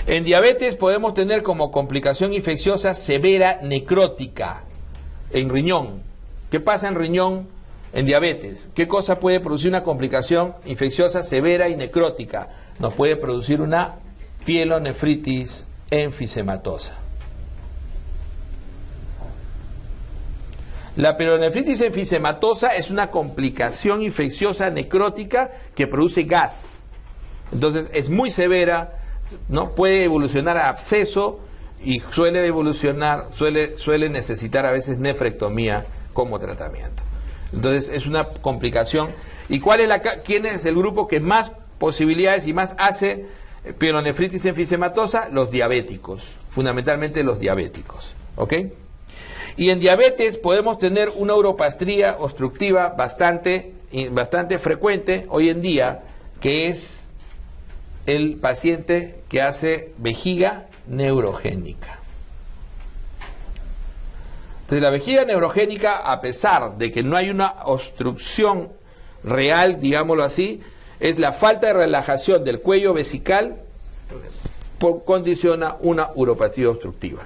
En diabetes podemos tener como complicación infecciosa severa necrótica en riñón. ¿Qué pasa en riñón en diabetes? ¿Qué cosa puede producir una complicación infecciosa severa y necrótica? Nos puede producir una pielonefritis enfisematosa. La pielonefritis enfisematosa es una complicación infecciosa necrótica que produce gas. Entonces es muy severa, ¿no? Puede evolucionar a absceso y suele necesitar a veces nefrectomía como tratamiento. Entonces es una complicación. ¿Y quién es el grupo que más posibilidades y más hace pielonefritis enfisematosa? Los diabéticos, fundamentalmente los diabéticos, ¿ok? Y en diabetes podemos tener una uropastría obstructiva bastante frecuente hoy en día, que es el paciente que hace vejiga neurogénica. Entonces la vejiga neurogénica, a pesar de que no hay una obstrucción real, digámoslo así, es la falta de relajación del cuello vesical condiciona una uropatía obstructiva,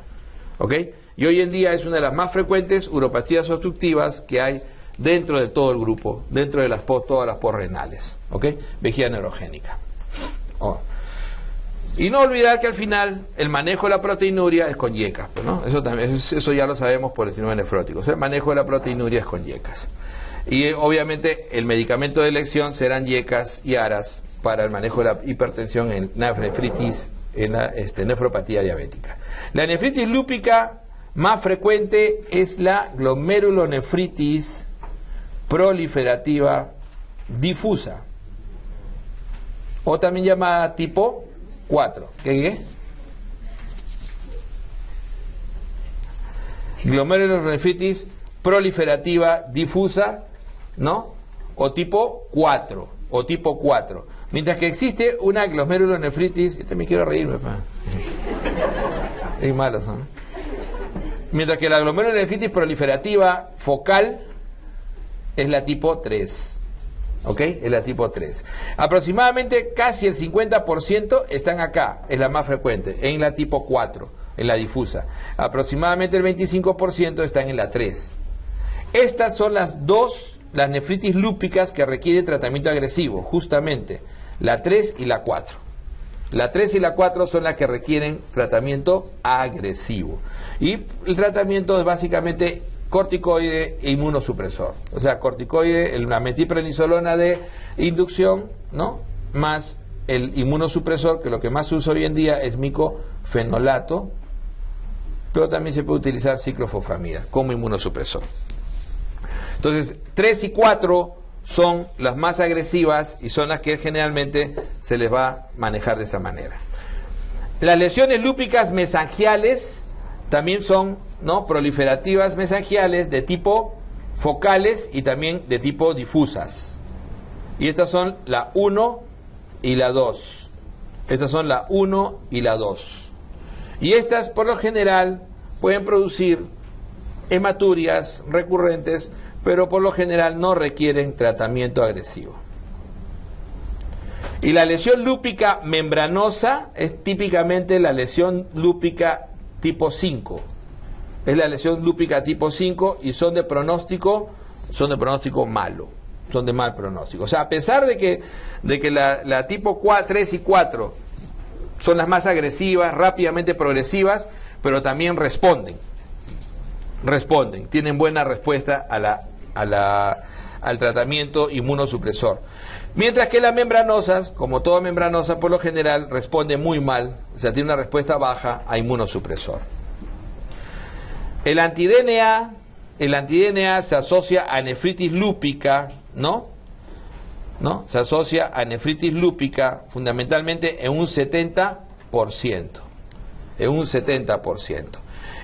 ¿ok? Y hoy en día es una de las más frecuentes uropatías obstructivas que hay dentro de todo el grupo, dentro de todas las posrenales, ¿ok? Vejiga neurogénica. Oh. Y no olvidar que al final el manejo de la proteinuria es con yecas, ¿no? Eso ya lo sabemos por el síndrome nefrótico. O sea, el manejo de la proteinuria es con yecas. Y obviamente el medicamento de elección serán yecas y aras para el manejo de la hipertensión en la nefritis, en la nefropatía diabética. La nefritis lúpica más frecuente es la glomerulonefritis proliferativa difusa, o también llamada tipo 4. ¿Qué? Glomerulonefritis proliferativa difusa, ¿no? O tipo 4. Mientras que existe una glomerulonefritis, yo también quiero reírme, es malo, ¿no? Mientras que la glomerulonefritis proliferativa focal es la tipo 3. ¿Ok? Es la tipo 3. Aproximadamente casi el 50% están acá, es la más frecuente, en la tipo 4, en la difusa. Aproximadamente el 25% están en la 3. Estas son las nefritis lúpicas que requieren tratamiento agresivo, justamente, la 3 y la 4. La 3 y la 4 son las que requieren tratamiento agresivo. Y el tratamiento es básicamente corticoide e inmunosupresor. O sea, corticoide, la metilprednisolona de inducción, ¿no? Más el inmunosupresor, que lo que más se usa hoy en día es micofenolato, pero también se puede utilizar ciclofosfamida como inmunosupresor. Entonces, 3 y 4 son las más agresivas y son las que generalmente se les va a manejar de esa manera. Las lesiones lúpicas mesangiales también son, ¿no?, proliferativas mesangiales de tipo focales y también de tipo difusas. Y estas son la 1 y la 2. Estas son la 1 y la 2. Y estas, por lo general, pueden producir hematurias recurrentes, pero por lo general no requieren tratamiento agresivo. Y la lesión lúpica membranosa es típicamente la lesión lúpica tipo 5. Es la lesión lúpica tipo 5 y son de pronóstico malo. Son de mal pronóstico. O sea, a pesar de que la tipo 3 y 4 son las más agresivas, rápidamente progresivas, pero también responden, tienen buena respuesta al tratamiento inmunosupresor. Mientras que las membranosas, como toda membranosa, por lo general responde muy mal, o sea, tiene una respuesta baja a inmunosupresor. El anti-DNA se asocia a nefritis lúpica, ¿no? Se asocia a nefritis lúpica fundamentalmente en un 70%.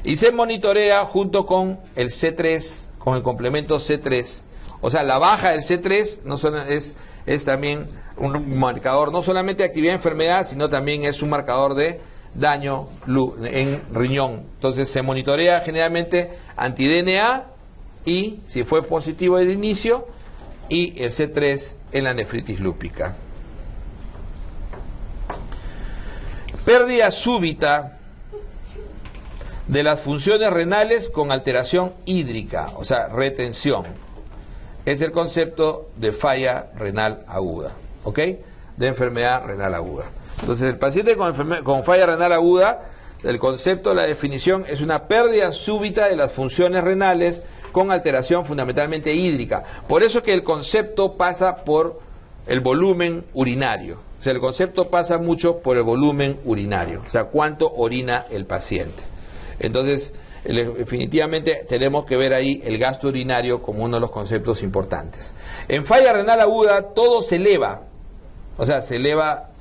Y se monitorea junto con el C3, con el complemento C3. O sea, la baja del C3 es también un marcador no solamente de actividad de enfermedad, sino también es un marcador de daño en riñón. Entonces se monitorea generalmente anti-DNA y, si fue positivo del inicio, y el C3 en la nefritis lúpica. Pérdida súbita de las funciones renales con alteración hídrica, o sea, retención. Es el concepto de falla renal aguda, ¿ok? De enfermedad renal aguda. Entonces, el paciente con falla renal aguda, el concepto, la definición, es una pérdida súbita de las funciones renales con alteración fundamentalmente hídrica. Por eso que el concepto pasa por el volumen urinario. O sea, el concepto pasa mucho por el volumen urinario, o sea, cuánto orina el paciente. Entonces, definitivamente tenemos que ver ahí el gasto urinario como uno de los conceptos importantes. En falla renal aguda todo se eleva, o sea, se eleva,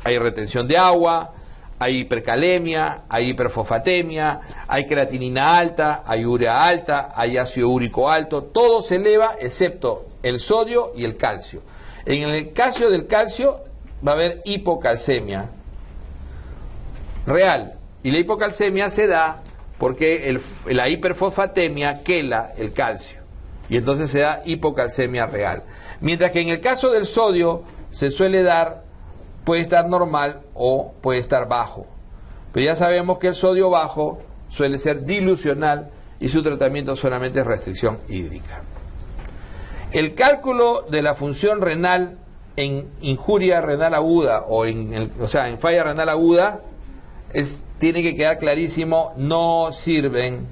hay retención de agua, hay hipercalemia, hay hiperfosfatemia, hay creatinina alta, hay urea alta, hay ácido úrico alto, todo se eleva excepto el sodio y el calcio. En el caso del calcio va a haber hipocalcemia real, y la hipocalcemia se da porque la hiperfosfatemia quela el calcio, y entonces se da hipocalcemia real. Mientras que en el caso del sodio se suele dar, puede estar normal o puede estar bajo. Pero ya sabemos que el sodio bajo suele ser dilucional y su tratamiento solamente es restricción hídrica. El cálculo de la función renal en injuria renal aguda o en falla renal aguda tiene que quedar clarísimo, no sirven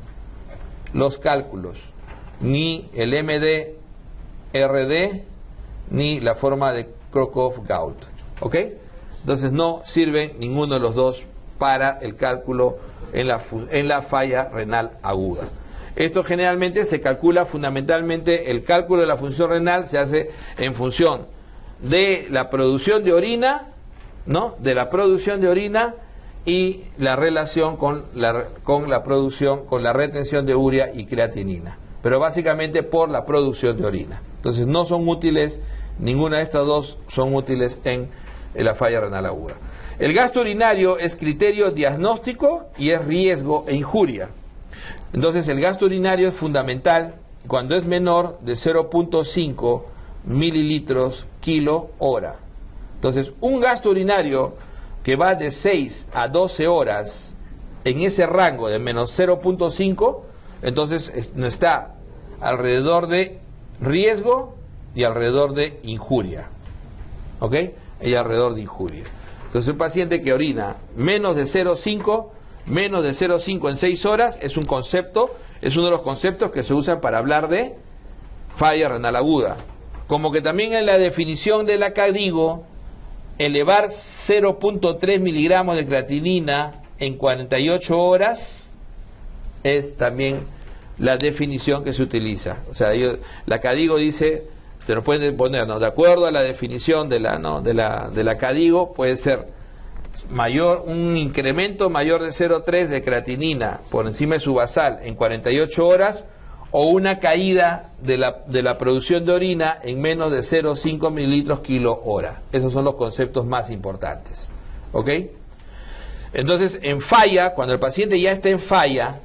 los cálculos, ni el MD-RD, ni la forma de Crocroft-Gault. ¿Ok? Entonces no sirve ninguno de los dos para el cálculo en la falla renal aguda. Esto generalmente se calcula fundamentalmente, el cálculo de la función renal se hace en función de la producción de orina, ¿no? De la producción de orina y la relación con la retención de urea y creatinina. Pero básicamente por la producción de orina. Entonces no son útiles, ninguna de estas dos son útiles en la falla renal aguda. El gasto urinario es criterio diagnóstico y es riesgo e injuria. Entonces el gasto urinario es fundamental cuando es menor de 0.5 mililitros kilo hora. Entonces un gasto urinario que va de 6 a 12 horas en ese rango de menos 0.5, entonces no está alrededor de riesgo y alrededor de injuria. ¿Ok? Y alrededor de injuria. Entonces un paciente que orina menos de 0.5 en 6 horas es un concepto, es uno de los conceptos que se usan para hablar de falla renal aguda. Como que también en la definición de la KDIGO, elevar 0.3 miligramos de creatinina en 48 horas es también la definición que se utiliza. O sea, la KDIGO dice, te lo pueden poner, ¿no? De acuerdo a la definición de la KDIGO, puede ser un incremento mayor de 0.3 de creatinina por encima de su basal en 48 horas o una caída de la producción de orina en menos de 0.5 mililitros kilo hora. Esos son los conceptos más importantes. ¿Ok? Entonces, en falla, cuando el paciente ya está en falla,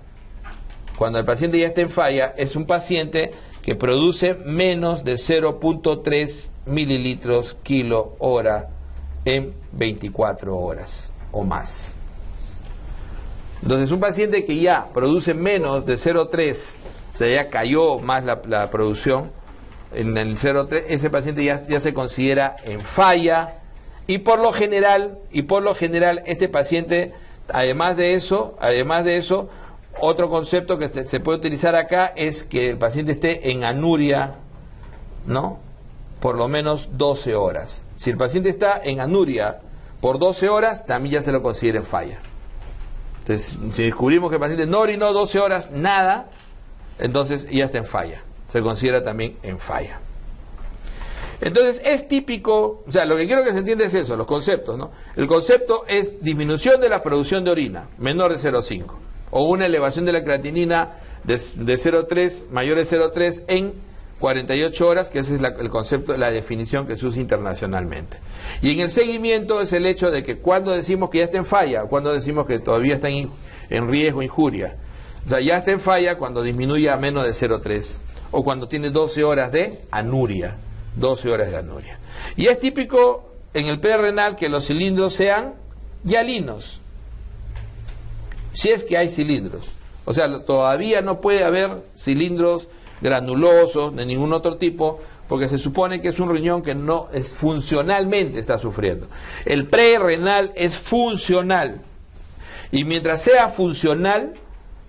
es un paciente que produce menos de 0.3 mililitros kilo hora en 24 horas o más. Entonces un paciente que ya produce menos de 0.3, o sea, ya cayó más la producción en el 0.3, ese paciente ya se considera en falla, y por lo general este paciente, además de eso, otro concepto que se puede utilizar acá es que el paciente esté en anuria, ¿no? Por lo menos 12 horas. Si el paciente está en anuria por 12 horas, también ya se lo considera en falla. Entonces, si descubrimos que el paciente no orinó 12 horas, nada, entonces ya está en falla. Se considera también en falla. Entonces, es típico, o sea, lo que quiero que se entienda es eso, los conceptos, ¿no? El concepto es disminución de la producción de orina, menor de 0.5, o una elevación de la creatinina de 0.3, mayor de 0.3 en 48 horas, que ese es el concepto, la definición que se usa internacionalmente. Y en el seguimiento es el hecho de que cuando decimos que ya está en falla, cuando decimos que todavía está en riesgo, injuria. O sea, ya está en falla cuando disminuye a menos de 0.3 o cuando tiene 12 horas de anuria. 12 horas de anuria. Y es típico en el pre renal que los cilindros sean hialinos. si es que hay cilindros. O sea, todavía no puede haber cilindros granulosos de ningún otro tipo, porque se supone que es un riñón que no es funcionalmente está sufriendo. El prerrenal es funcional, y mientras sea funcional,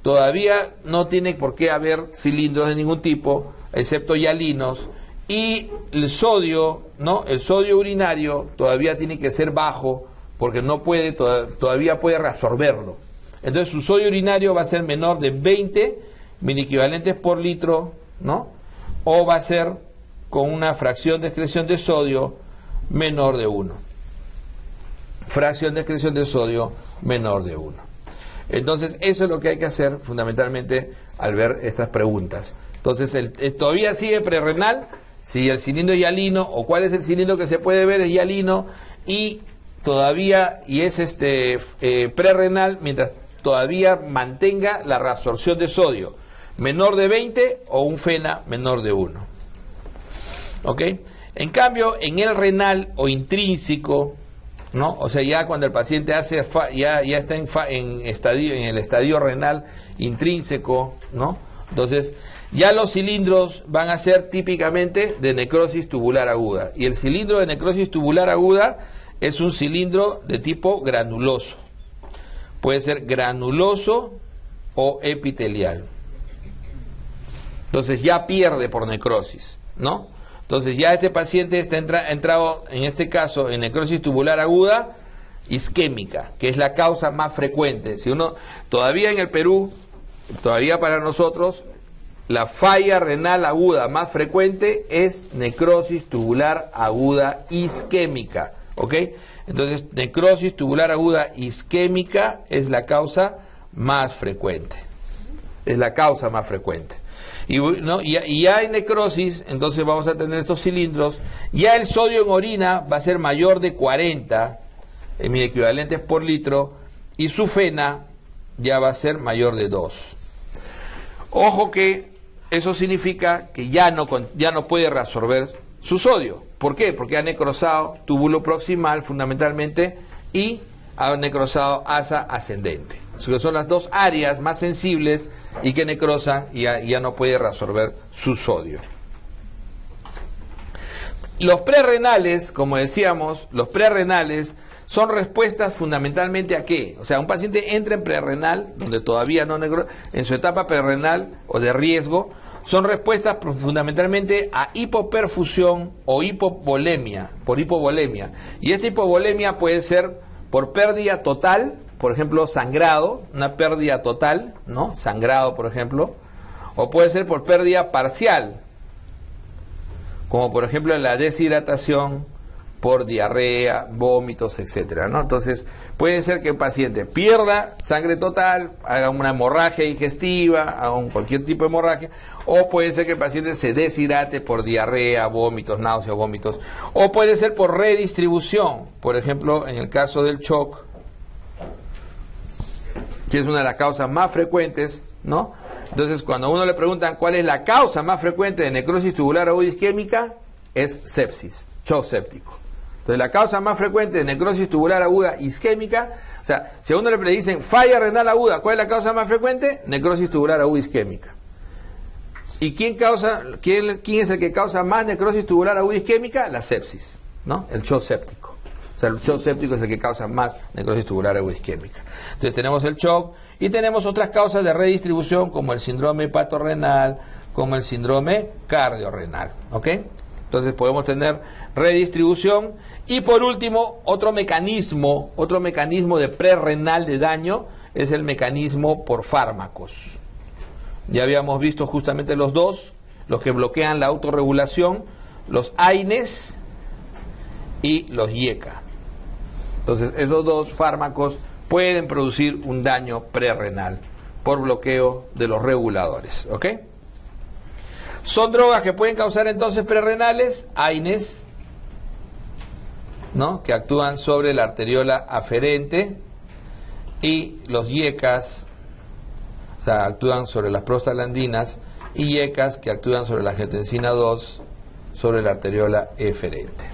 todavía no tiene por qué haber cilindros de ningún tipo, excepto hialinos, y el sodio, ¿no? El sodio urinario todavía tiene que ser bajo, porque no puede, todavía puede reabsorberlo. Entonces su sodio urinario va a ser menor de 20 miliequivalentes por litro, ¿no? O va a ser con una fracción de excreción de sodio menor de 1. Fracción de excreción de sodio menor de 1. Entonces eso es lo que hay que hacer fundamentalmente al ver estas preguntas. Entonces todavía sigue prerrenal, si el cilindro es hialino, o cuál es el cilindro que se puede ver es hialino, y todavía, y es prerrenal mientras todavía mantenga la reabsorción de sodio menor de 20 o un FeNA menor de 1. ¿Ok? En cambio, en el renal o intrínseco, ¿no? O sea, ya cuando el paciente ya está en el estadio renal intrínseco, ¿no? Entonces, ya los cilindros van a ser típicamente de necrosis tubular aguda. Y el cilindro de necrosis tubular aguda es un cilindro de tipo granuloso. Puede ser granuloso o epitelial. Entonces ya pierde por necrosis, ¿no? Entonces ya este paciente está entrado, en este caso, en necrosis tubular aguda isquémica, que es la causa más frecuente. Si uno, todavía en el Perú, todavía para nosotros, la falla renal aguda más frecuente es necrosis tubular aguda isquémica, ¿ok? Entonces, necrosis tubular aguda isquémica es la causa más frecuente. Es la causa más frecuente. Y ya en necrosis, entonces vamos a tener estos cilindros. Ya el sodio en orina va a ser mayor de 40 miliequivalentes por litro, y su FeNA ya va a ser mayor de 2. Ojo que eso significa que ya no puede reabsorber su sodio. ¿Por qué? Porque ha necrosado túbulo proximal fundamentalmente y ha necrosado asa ascendente. Son las dos áreas más sensibles y que necrosan y ya no puede reabsorber su sodio. Los prerrenales, como decíamos, los prerrenales son respuestas fundamentalmente a ¿qué? O sea, un paciente entra en prerrenal, donde todavía no en su etapa prerrenal o de riesgo, son respuestas fundamentalmente a hipoperfusión o hipovolemia, por hipovolemia. Y esta hipovolemia puede ser por pérdida total, por ejemplo, sangrado, una pérdida total, ¿no? Sangrado, por ejemplo, o puede ser por pérdida parcial, como por ejemplo la deshidratación por diarrea, vómitos, etcétera, ¿no? Entonces, puede ser que el paciente pierda sangre total, haga una hemorragia digestiva, haga cualquier tipo de hemorragia, o puede ser que el paciente se deshidrate por diarrea, vómitos, náuseas, vómitos, o puede ser por redistribución, por ejemplo, en el caso del shock, que es una de las causas más frecuentes, ¿no? Entonces, cuando a uno le preguntan cuál es la causa más frecuente de necrosis tubular aguda isquémica, es sepsis, shock séptico. Entonces, la causa más frecuente de necrosis tubular aguda isquémica, o sea, si a uno le dicen falla renal aguda, ¿cuál es la causa más frecuente? Necrosis tubular aguda isquémica. ¿Y quién es el que causa más necrosis tubular aguda isquémica? La sepsis, ¿no? El shock séptico. O sea, el shock séptico es el que causa más necrosis tubular aguda isquémica. Entonces tenemos el shock y tenemos otras causas de redistribución como el síndrome hepatorrenal, como el síndrome cardiorrenal, ¿ok? Entonces podemos tener redistribución. Y por último, otro mecanismo de prerrenal de daño es el mecanismo por fármacos. Ya habíamos visto justamente los dos, los que bloquean la autorregulación, los AINES y los IECA. Entonces, esos dos fármacos pueden producir un daño prerrenal por bloqueo de los reguladores, ¿ok? Son drogas que pueden causar entonces prerrenales, AINES, ¿no? Que actúan sobre la arteriola aferente, y los IECAS, o sea, actúan sobre las prostaglandinas, y IECAS que actúan sobre la angiotensina 2, sobre la arteriola eferente.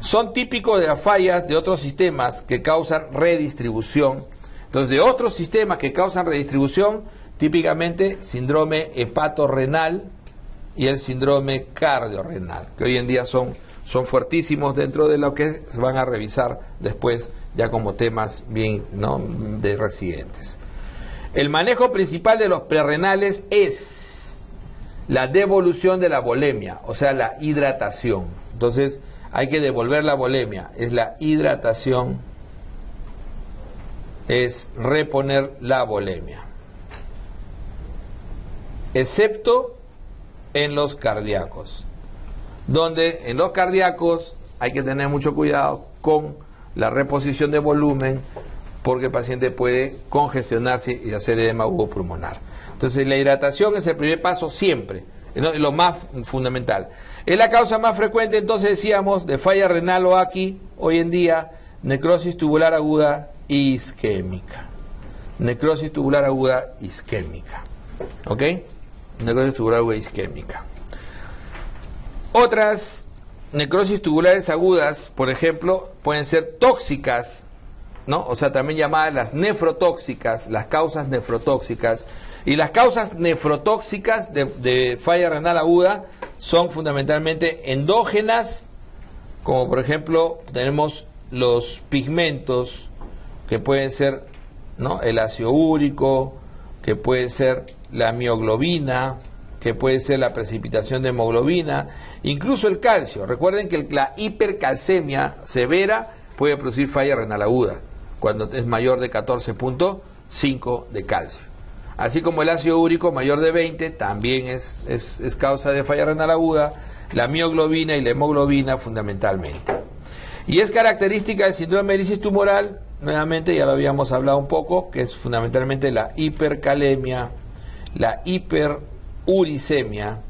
Son típicos de las fallas de otros sistemas que causan redistribución, Entonces, de otros sistemas que causan redistribución, típicamente síndrome hepatorrenal y el síndrome cardiorrenal, que hoy en día son fuertísimos dentro de lo que se van a revisar después ya como temas bien, ¿no?, de residentes. El manejo principal de los prerrenales es la devolución de la volemia, o sea, la hidratación. Entonces, hay que devolver la volemia, es la hidratación, es reponer la volemia. Excepto en los cardíacos, donde en los cardíacos hay que tener mucho cuidado con la reposición de volumen, porque el paciente puede congestionarse y hacer edema pulmonar. Entonces la hidratación es el primer paso siempre, es lo más fundamental. Es la causa más frecuente, entonces decíamos, de falla renal o aquí, hoy en día, necrosis tubular aguda isquémica. Necrosis tubular aguda isquémica. ¿Ok? Necrosis tubular aguda isquémica. Otras necrosis tubulares agudas, por ejemplo, pueden ser tóxicas, ¿no? O sea, también llamadas las nefrotóxicas, las causas nefrotóxicas. Y las causas nefrotóxicas de falla renal aguda son fundamentalmente endógenas, como por ejemplo tenemos los pigmentos, que pueden ser, ¿no?, el ácido úrico, que puede ser la mioglobina, que puede ser la precipitación de hemoglobina, incluso el calcio. Recuerden que la hipercalcemia severa puede producir falla renal aguda, cuando es mayor de 14.5 de calcio. Así como el ácido úrico mayor de 20 también es causa de falla renal aguda, la mioglobina y la hemoglobina fundamentalmente. Y es característica del síndrome de lisis tumoral, nuevamente ya lo habíamos hablado un poco, que es fundamentalmente la hipercalemia, la hiperuricemia,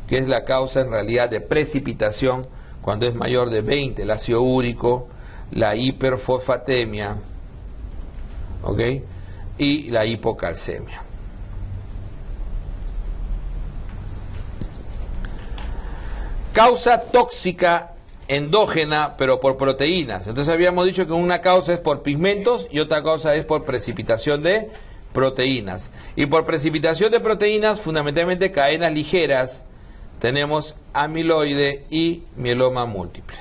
que es la causa en realidad de precipitación cuando es mayor de 20 el ácido úrico, la hiperfosfatemia, ¿ok?, y la hipocalcemia. Causa tóxica endógena, pero por proteínas. Entonces habíamos dicho que una causa es por pigmentos y otra causa es por precipitación de proteínas. Y por precipitación de proteínas, fundamentalmente cadenas ligeras, tenemos amiloide y mieloma múltiple.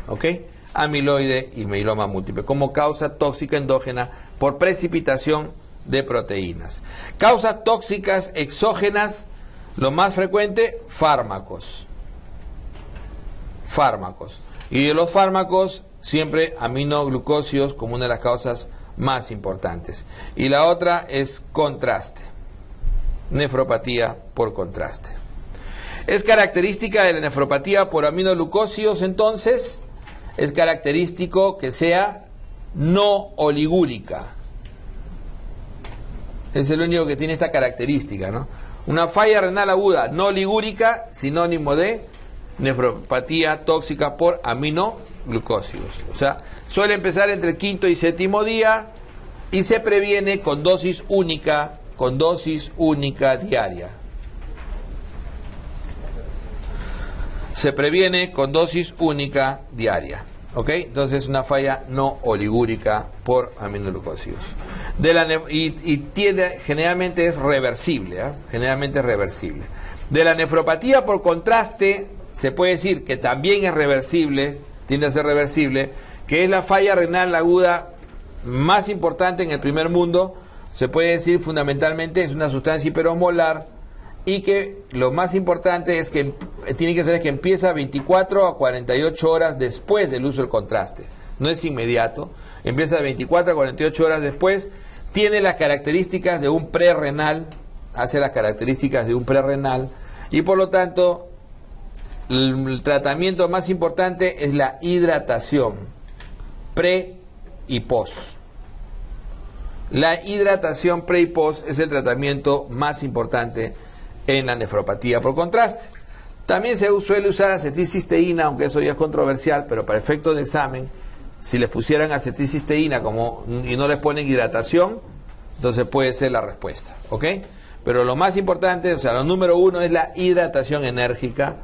¿Ok? Amiloide y mieloma múltiple, como causa tóxica endógena por precipitación de proteínas. Causas tóxicas exógenas, lo más frecuente, fármacos. Y de los fármacos, siempre aminoglucósidos como una de las causas más importantes. Y la otra es contraste, nefropatía por contraste. Es característica de la nefropatía por aminoglucósidos, entonces, es característico que sea no oligúrica. Es el único que tiene esta característica, ¿no? Una falla renal aguda no oligúrica, sinónimo de nefropatía tóxica por aminoglucósidos. O sea, suele empezar entre el quinto y séptimo día y se previene con dosis única diaria. Se previene con dosis única diaria. ¿Ok? Entonces es una falla no oligúrica por aminoglucósidos. Generalmente es reversible, ¿eh? Generalmente es reversible. De la nefropatía por contraste, se puede decir que también es reversible, tiende a ser reversible, que es la falla renal aguda más importante en el primer mundo. Se puede decir fundamentalmente es una sustancia hiperosmolar y que lo más importante es que tiene que ser que empieza 24 a 48 horas después del uso del contraste. No es inmediato, empieza de 24 a 48 horas después, tiene las características de un prerrenal, hace las características de un prerrenal y por lo tanto el tratamiento más importante es la hidratación pre y post. La hidratación pre y post es el tratamiento más importante en la nefropatía por contraste. También se suele usar acetilcisteína, aunque eso ya es controversial, pero para efectos de examen, si les pusieran acetilcisteína y no les ponen hidratación, entonces puede ser la respuesta, ¿ok? Pero lo más importante, o sea, lo número uno es la hidratación enérgica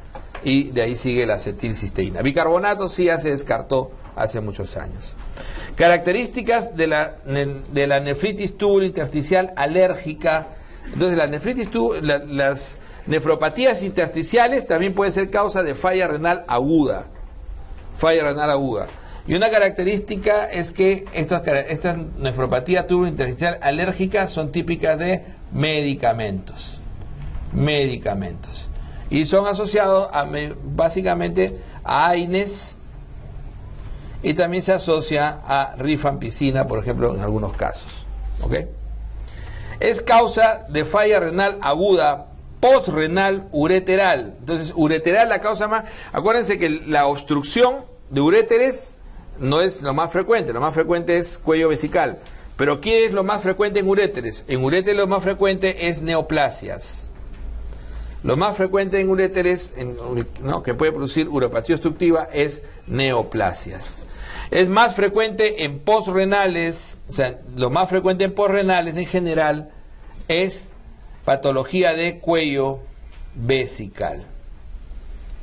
y de ahí sigue la acetilcisteína. Bicarbonato sí ya se descartó hace muchos años. Características de la nefritis tubulointersticial alérgica. Entonces, las nefropatías intersticiales también pueden ser causa de falla renal aguda. Falla renal aguda. Y una característica es que estas nefropatías tubulointersticial alérgicas son típicas de medicamentos. Y son asociados básicamente a AINES, y también se asocia a rifampicina, por ejemplo, en algunos casos. ¿Ok? Es causa de falla renal aguda postrenal ureteral. Entonces, ureteral la causa más... Acuérdense que la obstrucción de uréteres no es lo más frecuente es cuello vesical. Pero ¿qué es lo más frecuente en uréteres? En uréteres lo más frecuente es neoplasias. Lo más frecuente en uréteres, que puede producir uropatía obstructiva, es neoplasias. Es más frecuente en postrenales, o sea, lo más frecuente en postrenales en general es patología de cuello vesical.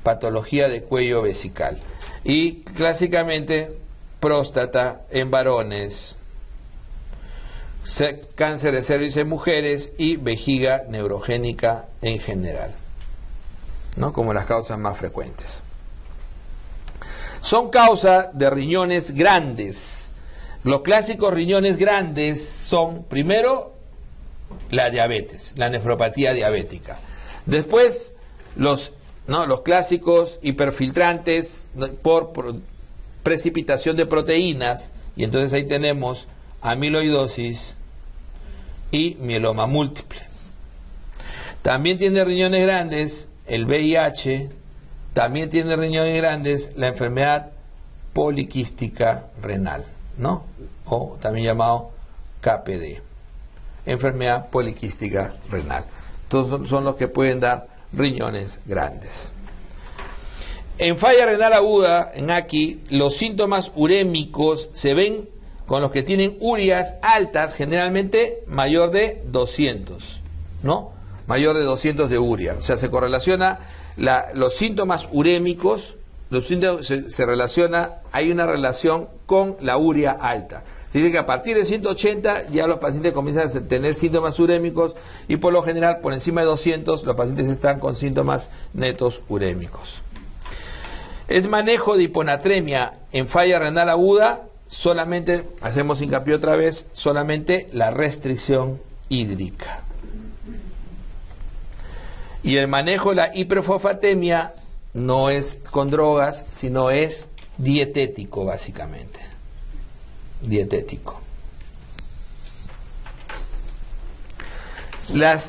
Patología de cuello vesical. Y clásicamente próstata en varones, cáncer de cervix en mujeres y vejiga neurogénica en general, ¿no? Como las causas más frecuentes. Son causa de riñones grandes. Los clásicos riñones grandes son, primero, la diabetes, la nefropatía diabética. Después, los clásicos hiperfiltrantes por precipitación de proteínas, y entonces ahí tenemos amiloidosis y mieloma múltiple. También tiene riñones grandes el VIH, también tiene riñones grandes la enfermedad poliquística renal, ¿no? O también llamado KPD, enfermedad poliquística renal. Todos son los que pueden dar riñones grandes. En falla renal aguda, en aquí, los síntomas urémicos se ven con los que tienen urias altas, generalmente mayor de 200, ¿no? Mayor de 200 de uria. O sea, se correlaciona los síntomas urémicos, se relaciona, hay una relación con la uria alta. Se dice que a partir de 180 ya los pacientes comienzan a tener síntomas urémicos, y por lo general por encima de 200 los pacientes están con síntomas netos urémicos. Es manejo de hiponatremia en falla renal aguda. Solamente, hacemos hincapié otra vez, solamente la restricción hídrica. Y el manejo de la hiperfosfatemia no es con drogas, sino es dietético, básicamente. Dietético.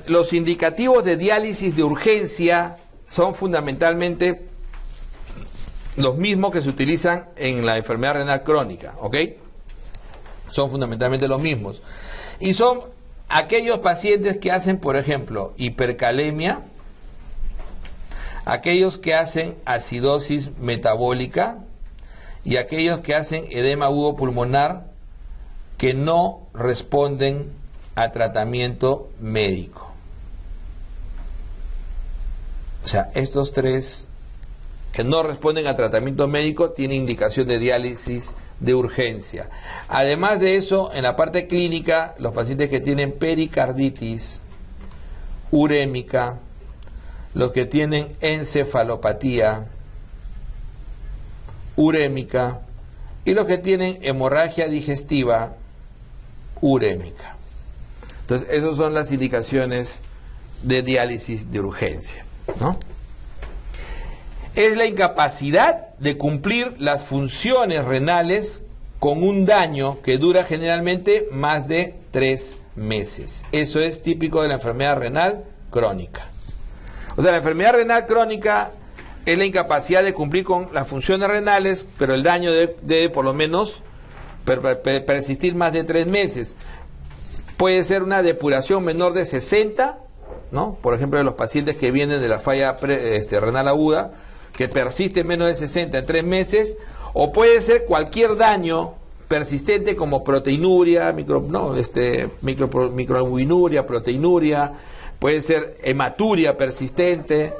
Los indicativos de diálisis de urgencia son fundamentalmente los mismos que se utilizan en la enfermedad renal crónica, ¿ok? Son fundamentalmente los mismos. Y son aquellos pacientes que hacen, por ejemplo, hipercalemia, aquellos que hacen acidosis metabólica y aquellos que hacen edema agudo pulmonar que no responden a tratamiento médico. O sea, estos tres que no responden a tratamiento médico tienen indicación de diálisis de urgencia. Además de eso, en la parte clínica, los pacientes que tienen pericarditis urémica, los que tienen encefalopatía urémica y los que tienen hemorragia digestiva urémica. Entonces, esas son las indicaciones de diálisis de urgencia, ¿no? Es la incapacidad de cumplir las funciones renales con un daño que dura generalmente más de 3 meses. Eso es típico de la enfermedad renal crónica. O sea, la enfermedad renal crónica es la incapacidad de cumplir con las funciones renales, pero el daño debe por lo menos persistir más de 3 meses. Puede ser una depuración menor de 60, ¿no? Por ejemplo, de los pacientes que vienen de la falla renal aguda, que persiste menos de 60 en 3 meses, o puede ser cualquier daño persistente como proteinuria, microalbuminuria, proteinuria, puede ser hematuria persistente,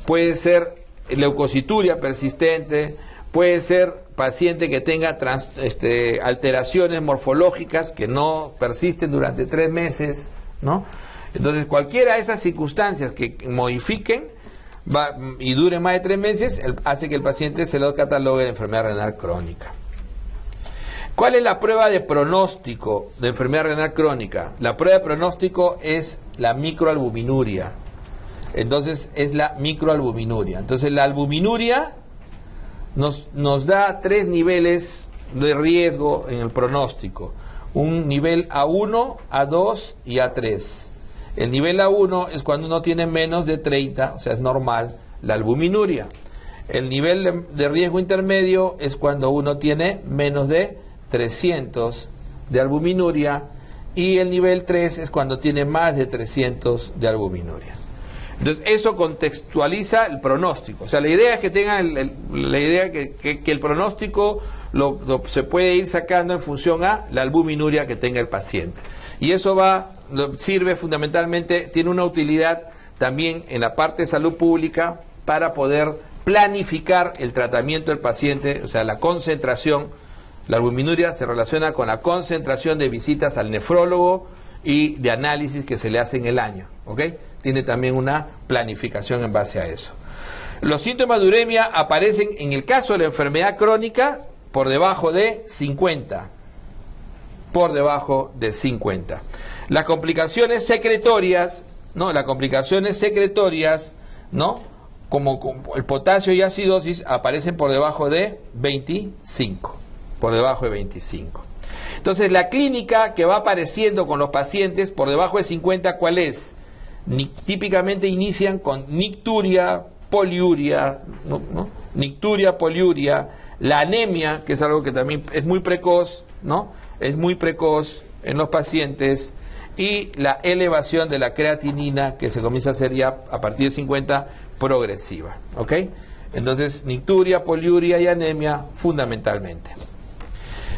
puede ser leucocituria persistente, puede ser paciente que tenga alteraciones morfológicas que no persisten durante 3 meses, ¿no? Entonces, cualquiera de esas circunstancias que modifiquen y duren más de 3 meses, hace que el paciente se lo catalogue de enfermedad renal crónica. ¿Cuál es la prueba de pronóstico de enfermedad renal crónica? La prueba de pronóstico es la microalbuminuria. Entonces, es la microalbuminuria. Entonces, la albuminuria nos da 3 niveles de riesgo en el pronóstico. Un nivel A1, A2 y A3. El nivel A1 es cuando uno tiene menos de 30, o sea, es normal la albuminuria. El nivel de riesgo intermedio es cuando uno tiene menos de 300 de albuminuria, y el nivel 3 es cuando tiene más de 300 de albuminuria. Entonces, eso contextualiza el pronóstico. O sea, la idea es que tengan la idea que el pronóstico se puede ir sacando en función a la albuminuria que tenga el paciente. Y eso sirve fundamentalmente, tiene una utilidad también en la parte de salud pública para poder planificar el tratamiento del paciente, o sea, la concentración. La albuminuria se relaciona con la concentración de visitas al nefrólogo y de análisis que se le hace en el año, ¿ok? Tiene también una planificación en base a eso. Los síntomas de uremia aparecen en el caso de la enfermedad crónica por debajo de 50. Por debajo de 50. Las complicaciones secretorias, ¿no? Las complicaciones secretorias, ¿no? Como el potasio y acidosis, aparecen por debajo de 25. Por debajo de 25. Entonces, la clínica que va apareciendo con los pacientes por debajo de 50, ¿cuál es? Típicamente inician con nicturia, poliuria, ¿no? Nicturia, poliuria, la anemia, que es algo que también es muy precoz, ¿no? Es muy precoz en los pacientes, y la elevación de la creatinina, que se comienza a hacer ya a partir de 50, progresiva, ¿ok? Entonces, nicturia, poliuria y anemia fundamentalmente.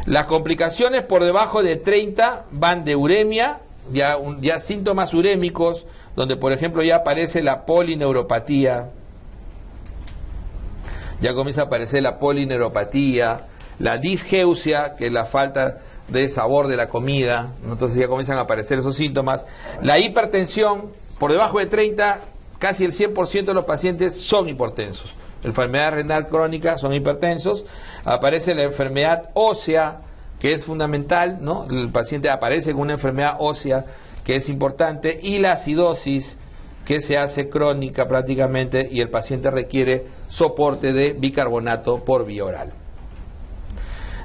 Las complicaciones por debajo de 30 van de uremia, ya síntomas urémicos, donde por ejemplo ya aparece la polineuropatía, ya comienza a aparecer la polineuropatía, la disgeusia, que es la falta de sabor de la comida, entonces ya comienzan a aparecer esos síntomas. La hipertensión, por debajo de 30, casi el 100% de los pacientes son hipertensos. Enfermedad renal crónica son hipertensos. Aparece la enfermedad ósea, que es fundamental, ¿no? El paciente aparece con una enfermedad ósea que es importante, y la acidosis, que se hace crónica prácticamente, y el paciente requiere soporte de bicarbonato por vía oral.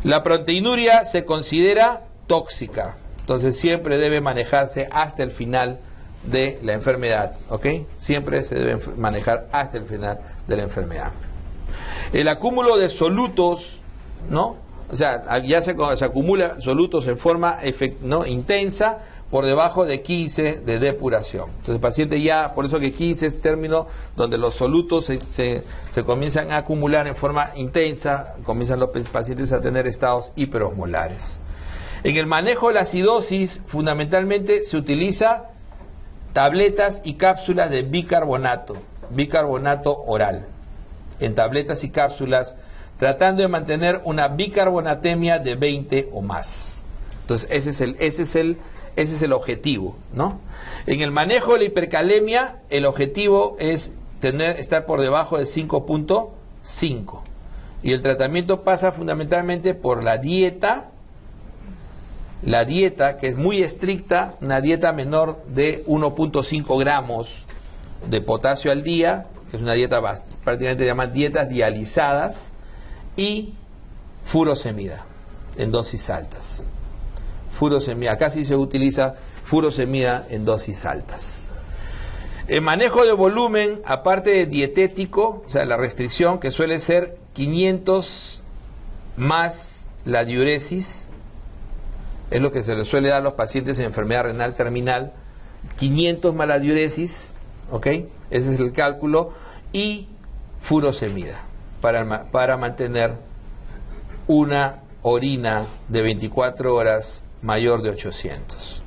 La proteinuria se considera tóxica, entonces siempre debe manejarse hasta el final de la enfermedad, ¿ok? Siempre se debe manejar hasta el final de la enfermedad. El acúmulo de solutos, ¿no? O sea, ya se acumula solutos en forma intensa por debajo de 15 de depuración. Entonces el paciente ya, por eso que 15 es término donde los solutos se comienzan a acumular en forma intensa, comienzan los pacientes a tener estados hiperosmolares. En el manejo de la acidosis, fundamentalmente se utiliza tabletas y cápsulas de bicarbonato oral, en tabletas y cápsulas, tratando de mantener una bicarbonatemia de 20 o más. Entonces ese es el objetivo, ¿no? En el manejo de la hipercalemia, el objetivo es estar por debajo de 5.5, y el tratamiento pasa fundamentalmente por la dieta, que es muy estricta, una dieta menor de 1.5 gramos de potasio al día, que es una dieta prácticamente llaman dietas dializadas, y furosemida en dosis altas. Furosemida, acá sí se utiliza furosemida en dosis altas. El manejo de volumen, aparte de dietético, o sea, la restricción, que suele ser 500 más la diuresis, es lo que se le suele dar a los pacientes en enfermedad renal terminal, 500 más la diuresis, ¿ok? Ese es el cálculo, y furosemida, para mantener una orina de 24 horas mayor de 800.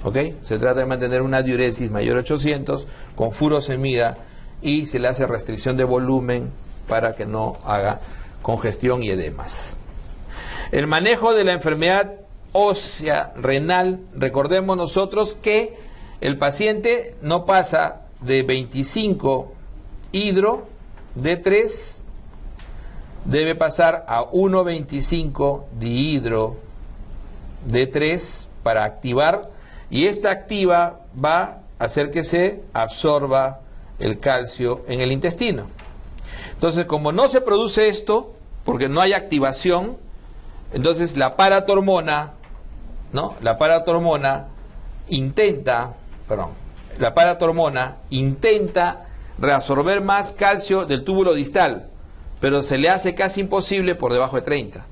¿Ok? Se trata de mantener una diuresis mayor de 800 con furosemida, y se le hace restricción de volumen para que no haga congestión y edemas. El manejo de la enfermedad ósea renal, recordemos nosotros que el paciente no pasa de 25 hidro D3, debe pasar a 1,25 dihidro D3 para activar, y esta activa va a hacer que se absorba el calcio en el intestino. Entonces, como no se produce esto, porque no hay activación, entonces la paratormona, ¿no? La paratormona intenta reabsorber más calcio del túbulo distal, pero se le hace casi imposible por debajo de 30,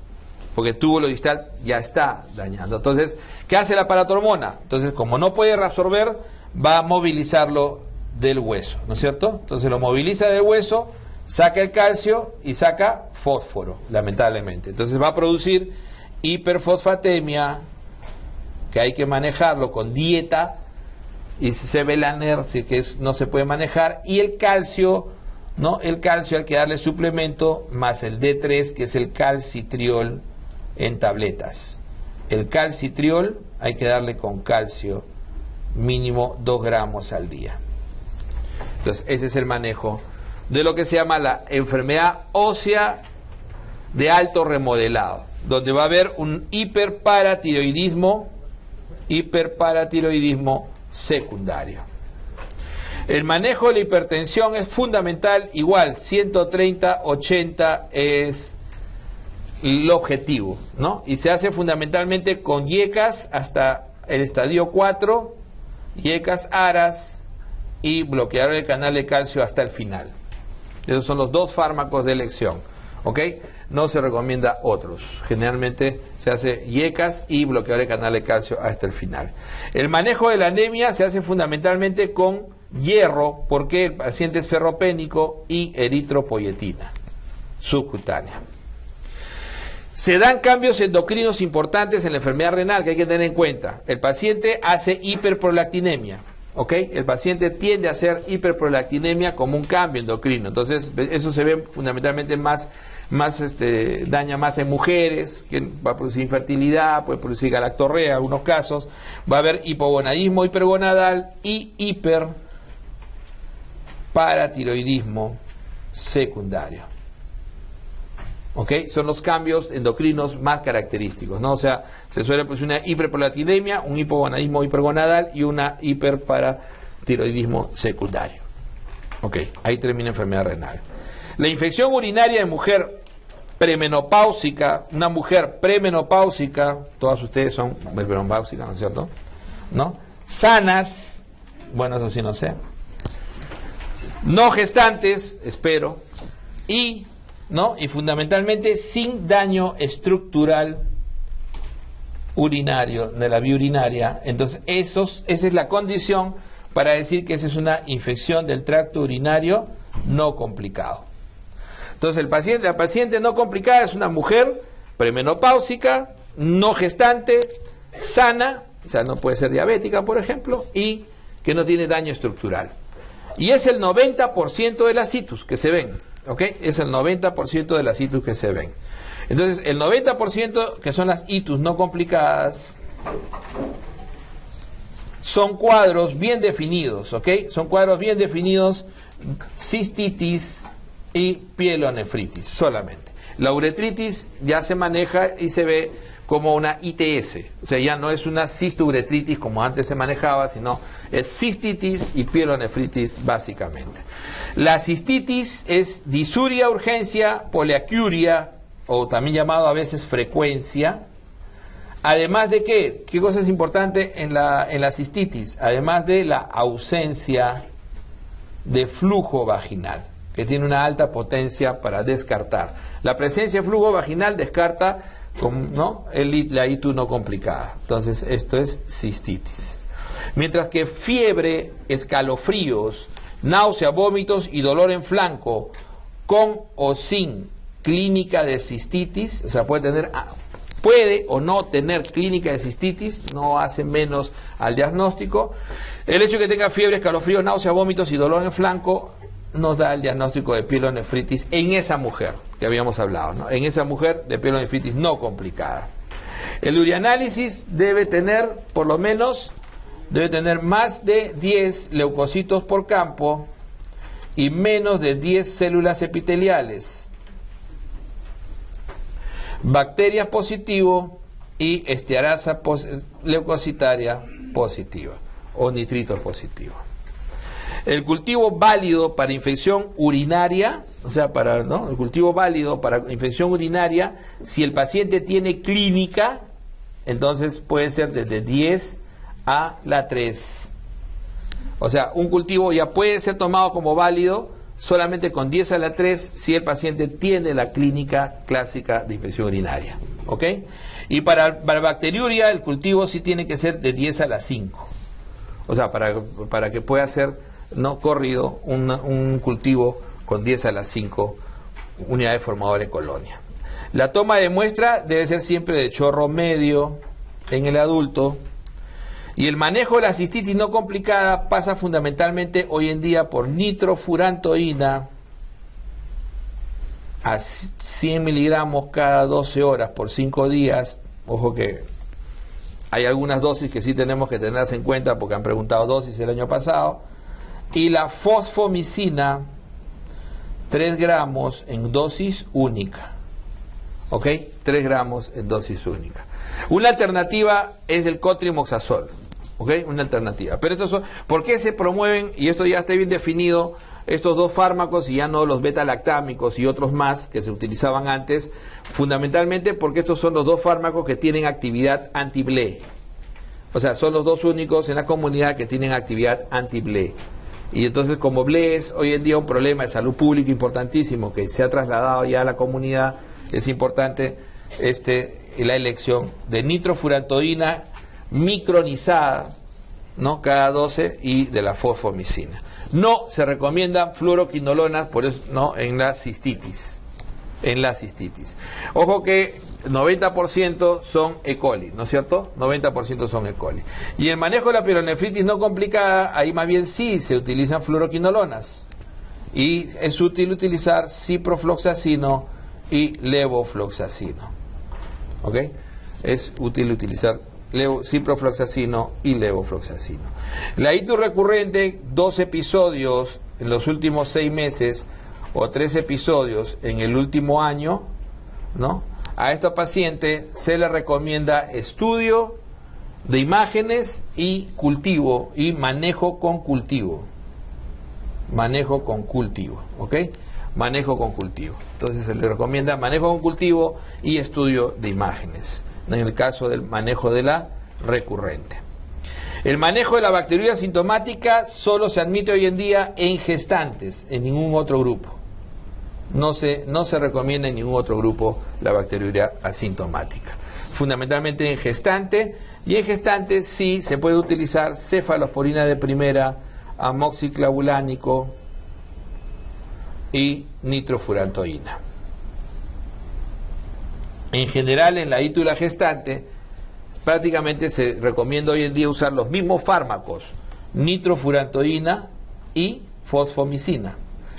porque el túbulo distal ya está dañando. Entonces, ¿qué hace la paratormona? Entonces, como no puede reabsorber, va a movilizarlo del hueso, ¿no es cierto? Entonces lo moviliza del hueso, saca el calcio y saca fósforo, lamentablemente. Entonces va a producir hiperfosfatemia, que hay que manejarlo con dieta, y se ve la inercia que no se puede manejar, y el calcio, ¿no? El calcio hay que darle suplemento más el D3, que es el calcitriol en tabletas. El calcitriol hay que darle con calcio mínimo 2 gramos al día. Entonces ese es el manejo de lo que se llama la enfermedad ósea de alto remodelado, donde va a haber un hiperparatiroidismo secundario. El manejo de la hipertensión es fundamental, igual 130/80 es el objetivo, ¿no? Y se hace fundamentalmente con IECAS hasta el estadio 4, IECAS, ARAS y bloqueador del canal de calcio hasta el final. Esos son los 2 fármacos de elección, ¿ok? No se recomienda otros. Generalmente se hace IECAS y bloqueador del canal de calcio hasta el final. El manejo de la anemia se hace fundamentalmente con hierro, porque el paciente es ferropénico, y eritropoyetina subcutánea. Se dan cambios endocrinos importantes en la enfermedad renal que hay que tener en cuenta. El paciente hace hiperprolactinemia, ¿ok? El paciente tiende a hacer hiperprolactinemia como un cambio endocrino. Entonces, eso se ve fundamentalmente daña más en mujeres, que va a producir infertilidad, puede producir galactorrea en algunos casos. Va a haber hipogonadismo hipergonadal y hiperparatiroidismo secundario. ¿Ok? Son los cambios endocrinos más característicos, ¿no? O sea, se suele producir una hiperprolactinemia, un hipogonadismo hipergonadal y una hiperparatiroidismo secundario. ¿Ok? Ahí termina enfermedad renal. La infección urinaria de mujer premenopáusica, una mujer premenopáusica, todas ustedes son premenopáusicas, ¿no es cierto? ¿No? Sanas, bueno, eso sí no sé. No gestantes, espero, y fundamentalmente sin daño estructural urinario, de la vía urinaria. Entonces, esa es la condición para decir que esa es una infección del tracto urinario no complicado. Entonces, la paciente no complicada es una mujer premenopáusica, no gestante, sana, o sea, no puede ser diabética, por ejemplo, y que no tiene daño estructural. Y es el 90% de las itus que se ven. ¿Ok? Es el 90% de las itus que se ven. Entonces, el 90% que son las itus no complicadas son cuadros bien definidos, ¿ok? Son cuadros bien definidos, cistitis y pielonefritis solamente. La uretritis ya se maneja y se ve como una ITS, o sea, ya no es una cisturetritis como antes se manejaba, sino es cistitis y pielonefritis básicamente. La cistitis es disuria, urgencia, poliacuria, o también llamado a veces frecuencia. Además de ¿qué cosa es importante en la cistitis? Además de la ausencia de flujo vaginal, que tiene una alta potencia para descartar. La presencia de flujo vaginal descarta, ¿no?, la ITU no complicada. Entonces, esto es cistitis. Mientras que fiebre, escalofríos, náusea, vómitos y dolor en flanco, con o sin clínica de cistitis, o sea, puede o no tener clínica de cistitis, no hace menos al diagnóstico. El hecho de que tenga fiebre, escalofríos, náusea, vómitos y dolor en flanco nos da el diagnóstico de pielonefritis en esa mujer. que habíamos hablado, ¿no? En esa mujer de pielonefritis no complicada. El urianálisis debe tener, por lo menos, debe tener más de 10 leucocitos por campo y menos de 10 células epiteliales, bacterias positivo y estearasa leucocitaria positiva o nitritos positivo. El cultivo válido para infección urinaria, o sea, el cultivo válido para infección urinaria, si el paciente tiene clínica, entonces puede ser desde 10 a la 3. O sea, un cultivo ya puede ser tomado como válido solamente con 10 a la 3 si el paciente tiene la clínica clásica de infección urinaria. ¿Ok? Y para bacteriuria el cultivo sí tiene que ser de 10 a la 5. O sea, para que pueda ser corrido un cultivo con 10 a la 5 unidades formadoras de colonia. La toma de muestra debe ser siempre de chorro medio en el adulto. Y el manejo de la cistitis no complicada pasa fundamentalmente hoy en día por nitrofurantoína a 100 miligramos cada 12 horas por 5 días. Ojo que hay algunas dosis que sí tenemos que tenerlas en cuenta porque han preguntado dosis el año pasado. Y la fosfomicina, 3 gramos en dosis única. ¿Ok? 3 gramos en dosis única. Una alternativa es el cotrimoxazol. ¿Ok? Una alternativa. Pero estos son, ¿por qué se promueven? Y esto ya está bien definido, estos dos fármacos y ya no los beta-lactámicos y otros más que se utilizaban antes, fundamentalmente porque estos son los dos fármacos que tienen actividad anti-BLE. O sea, son los dos únicos en la comunidad que tienen actividad anti-BLE. Y entonces, como BLE es hoy en día un problema de salud pública importantísimo que se ha trasladado ya a la comunidad, es importante la elección de nitrofurantoína micronizada, ¿no? Cada 12 y de la fosfomicina. No se recomienda fluoroquinolonas, por eso, ¿no? En la cistitis. Ojo que 90% son E. coli, ¿no es cierto? 90% son E. coli. Y el manejo de la pielonefritis no complicada, ahí más bien sí se utilizan fluoroquinolonas. Y es útil utilizar ciprofloxacino y levofloxacino. ¿Ok? Es útil utilizar ciprofloxacino y levofloxacino. La ITU recurrente, 2 episodios en los últimos 6 meses o 3 episodios en el último año, ¿no? A esta paciente se le recomienda estudio de imágenes y cultivo y manejo con cultivo. Manejo con cultivo, ¿ok? Manejo con cultivo. Entonces se le recomienda manejo con cultivo y estudio de imágenes, en el caso del manejo de la recurrente. El manejo de la bacteriuria sintomática solo se admite hoy en día en gestantes, en ningún otro grupo. No se recomienda en ningún otro grupo la bacteriuria asintomática. Fundamentalmente en gestante, y en gestante sí se puede utilizar cefalosporina de primera, amoxiclavulánico y nitrofurantoína. En general, en la ITU y la gestante, prácticamente se recomienda hoy en día usar los mismos fármacos, nitrofurantoína y fosfomicina.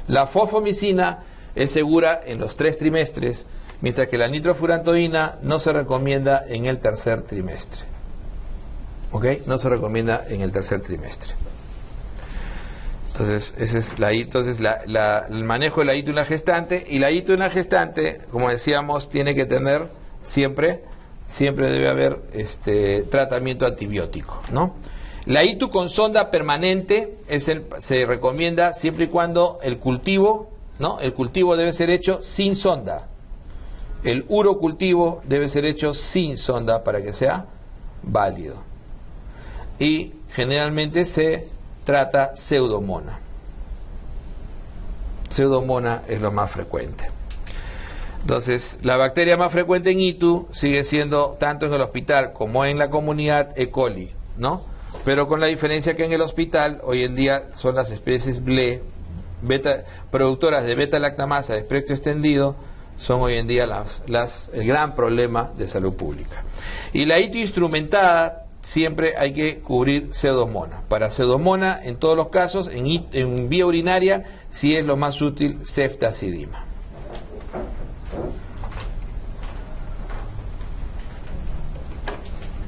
La fosfomicina es segura en los 3 trimestres, mientras que la nitrofurantoína no se recomienda en el tercer trimestre. ¿Ok? No se recomienda en el tercer trimestre. Entonces, ese es el manejo de la ITU en la gestante. Y la ITU en la gestante, como decíamos, tiene que tener siempre debe haber tratamiento antibiótico, ¿no? La ITU con sonda permanente se recomienda siempre y cuando el cultivo, ¿no? El cultivo debe ser hecho sin sonda. El urocultivo debe ser hecho sin sonda para que sea válido. Y generalmente se trata pseudomona. Pseudomona es lo más frecuente. Entonces, la bacteria más frecuente en ITU sigue siendo, tanto en el hospital como en la comunidad, E. coli, ¿no? Pero con la diferencia que en el hospital, hoy en día, son las especies BLE, productoras de beta-lactamasa de espectro extendido, son hoy en día el gran problema de salud pública. Y la ITU instrumentada, siempre hay que cubrir pseudomona. Para pseudomona, en todos los casos, en vía urinaria, sí es lo más útil ceftazidima.